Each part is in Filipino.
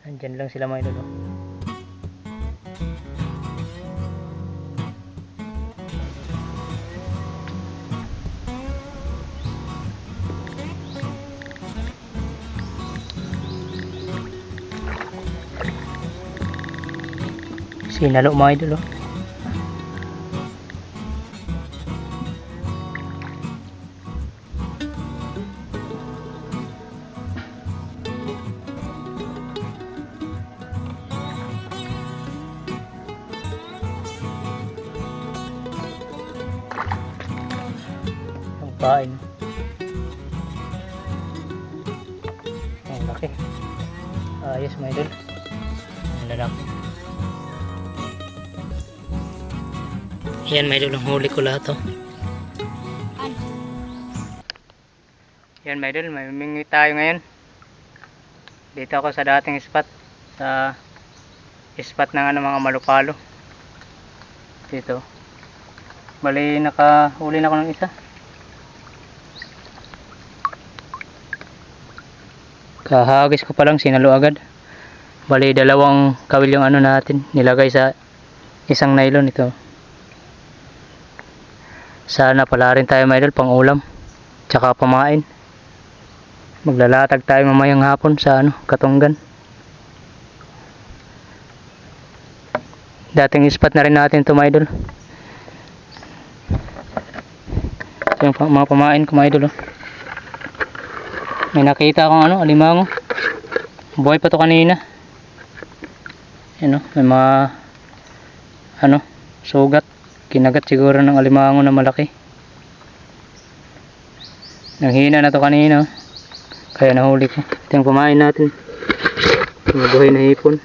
Andyan lang sila mga idol. Sinalo mga idol. Pain. Ang laki. Ayos mga idol. Ang lalaki. Yan mga idol, ang huli ko lahat Yan mga idol, may humingi tayo ngayon. Dito ako sa dating spot. Sa spot ng mga malupalo. Dito. Bali nakahuli na ako ng isa. Kahagis ko pa lang, sinalo agad. Bali dalawang kawil yung natin nilagay sa isang nylon ito. Sana pala rin tayo mga idol pang ulam tsaka pamain. Maglalatag tayo mamayang hapon sa Katunggan. Dating spot na rin natin ito mga idol. Ito yung mga pamain ko mga idol. May nakita akong alimango. Buhay pa to kanina. May mga sugat. Kinagat siguro ng alimango na malaki. Nanghina na to kanina. Kaya nahuli ko. Ito yung pamain natin. Mabuhay na hipon.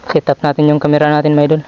Set up natin yung camera natin mga idol.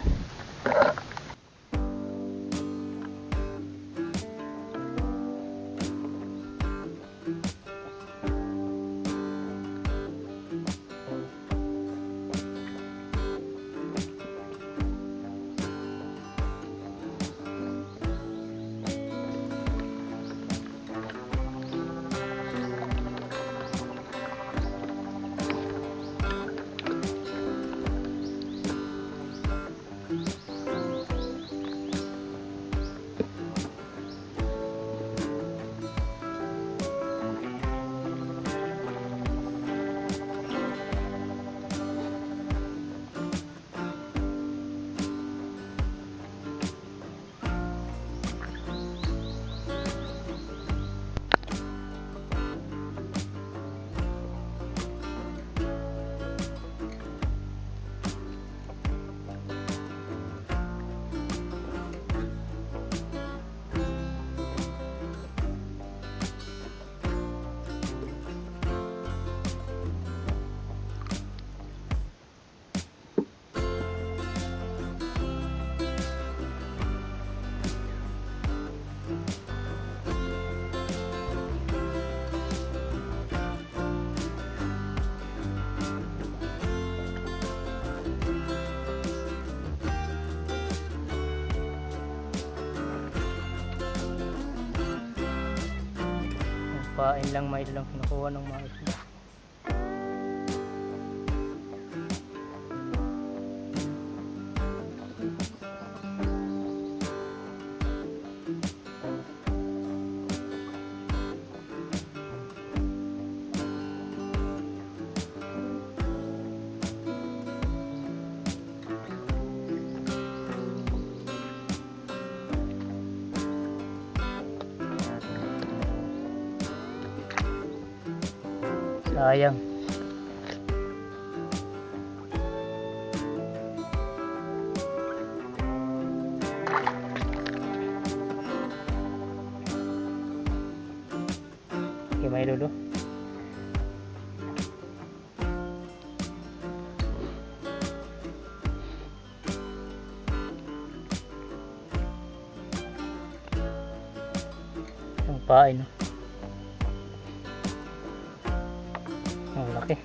Pain lang may lang kinukuha ng mga isda. Sayang. Okay, may lulu. Ang pain. Ang laki.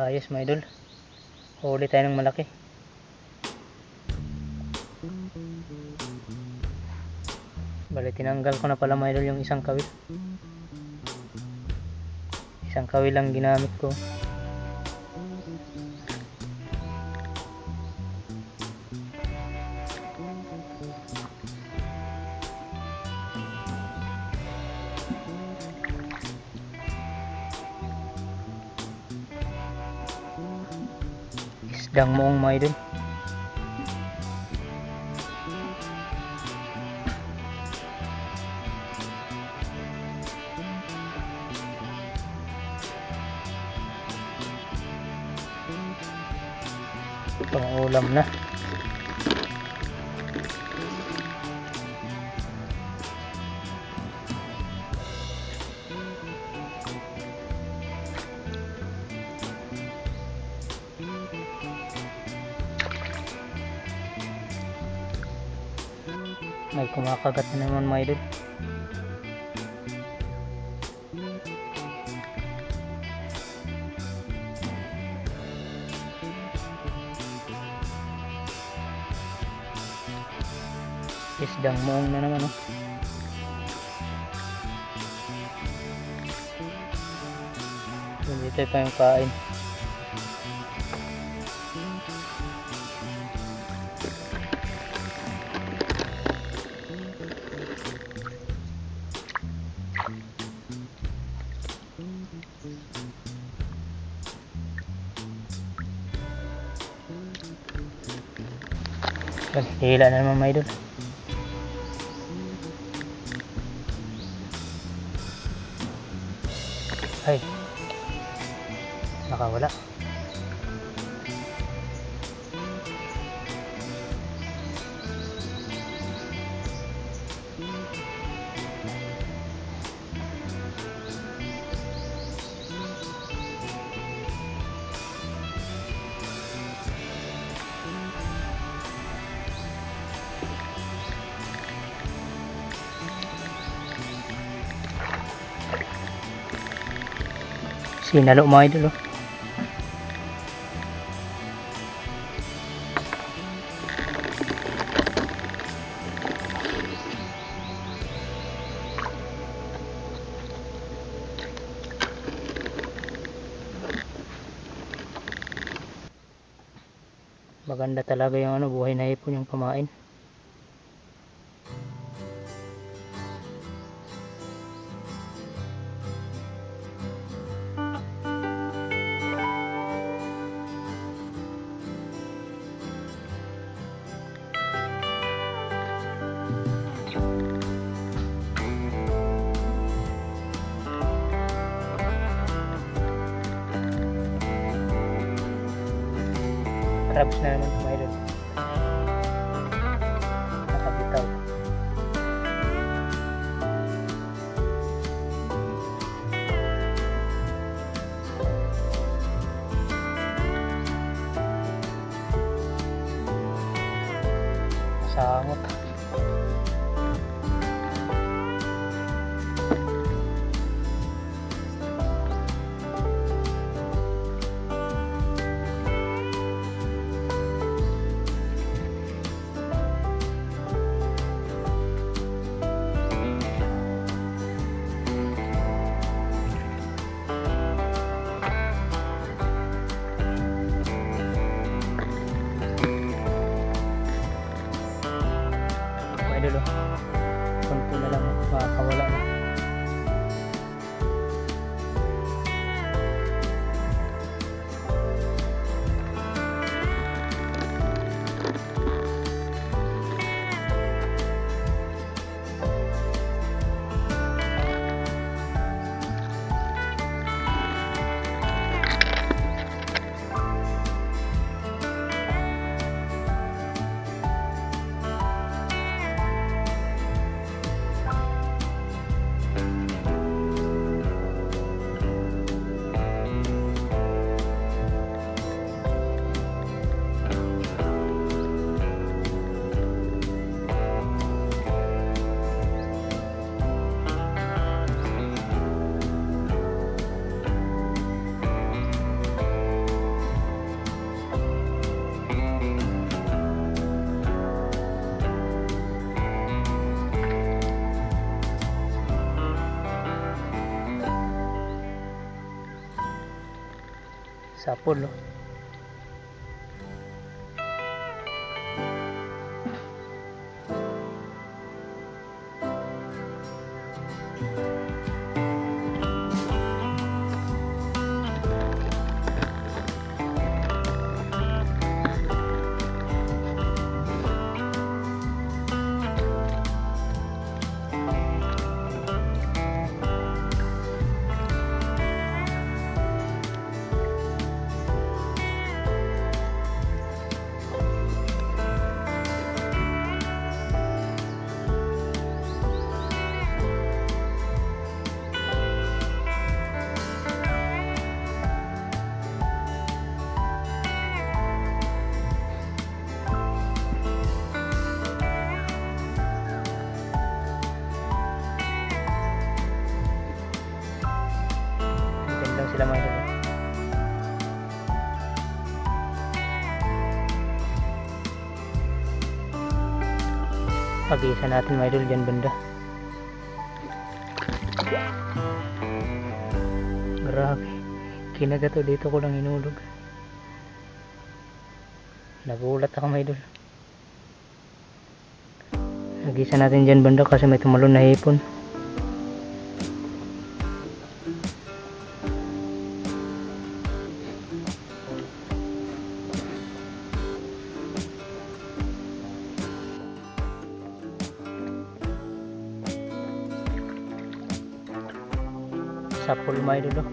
Ayos mga idol. Huli tayo ng malaki. Bali tinanggal ko na pala mga idol yung isang kawil. Isang kawil lang ginamit ko. Isdang moong mga idol. Pang-ulam na. May kumakagat na naman mga idol. Isdang moong na naman oh. Dito pa yung kain. Hila na naman mga idol. Ay, nakawala. Sinalo mga idol oh. Maganda talaga yung ano, buhay na hipon yung kumain. Crabs na naman mga idol. Nakabitaw. Sangot. Idol oh. Konti na lang makakawala na. Sapol, oh. Ganda sila mga idol. Pag-isa natin mga idol dyan banda. Grabe. Kinagato dito ko lang inulog. Nagulat ako mga idol. Nag-isa natin dyan banda kasi may tumalon na hipon. Sapol mga idol, oh.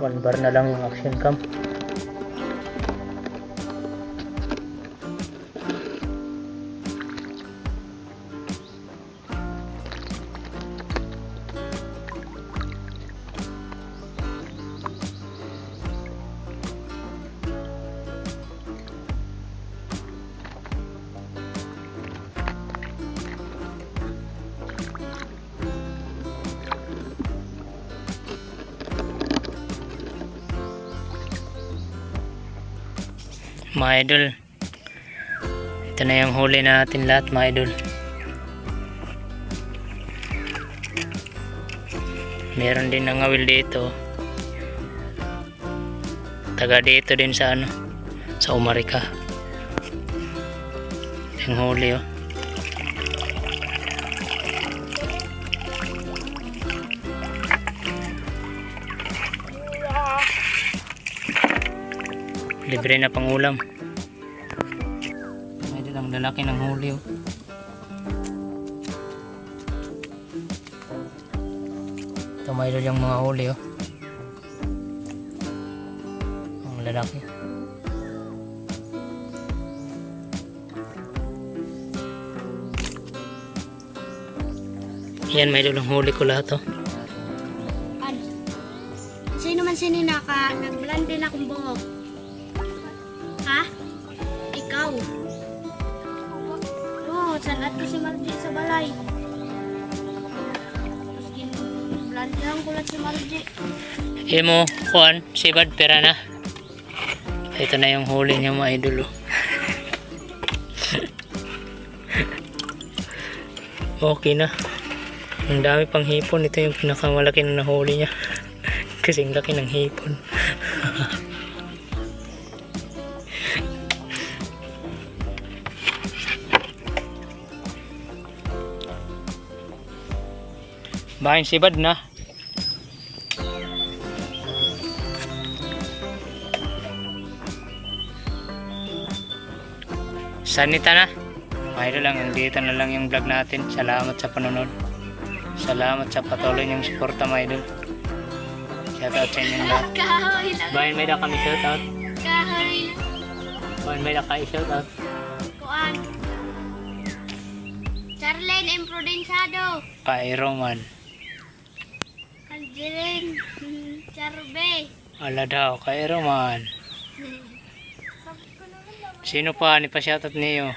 One bar na lang yung action cam. Mga idol, ito na yung huli natin lahat mga idol. Meron din ng awil dito, taga dito din sa ano, sa Umarika. Yung huli, oh. Libre na pang ulam. Medyo lang lalaki ng huli, oh. Ito mayroon yung mga huli, oh. Ang lalaki. Yan, mayroon ang huli ko lahat, oh. Sino man sininaka, nag-blend din akong buhok. Ha? Ikaw? Oo, sanat ko si Margie sa balay. Tapos blend lang ko lang si Margie. Imo, kuan, sibad, pera na. Ito na yung huli niya mga idol, oh. Okay na. Ang dami pang hipon. Ito yung pinakamalaki na nahuli niya. Kasing laki ng hipon. Bahin sibad na. Sanita na. Mayroon lang, dito na lang yung vlog natin. Salamat sa panonood. Salamat sa patuloy niyong suporta mga idol. Shoutout sa inyong lahat. Kahoy lang. Bahin may da kami shoutout. Kahoy lang. Bahin may da kayo shoutout. Kuan. Charlene Imprudensado. Kay Roman. Aljerin. Charbe. Ala daw, kay Roman. Sino pa? Ni pa shoutout niyo?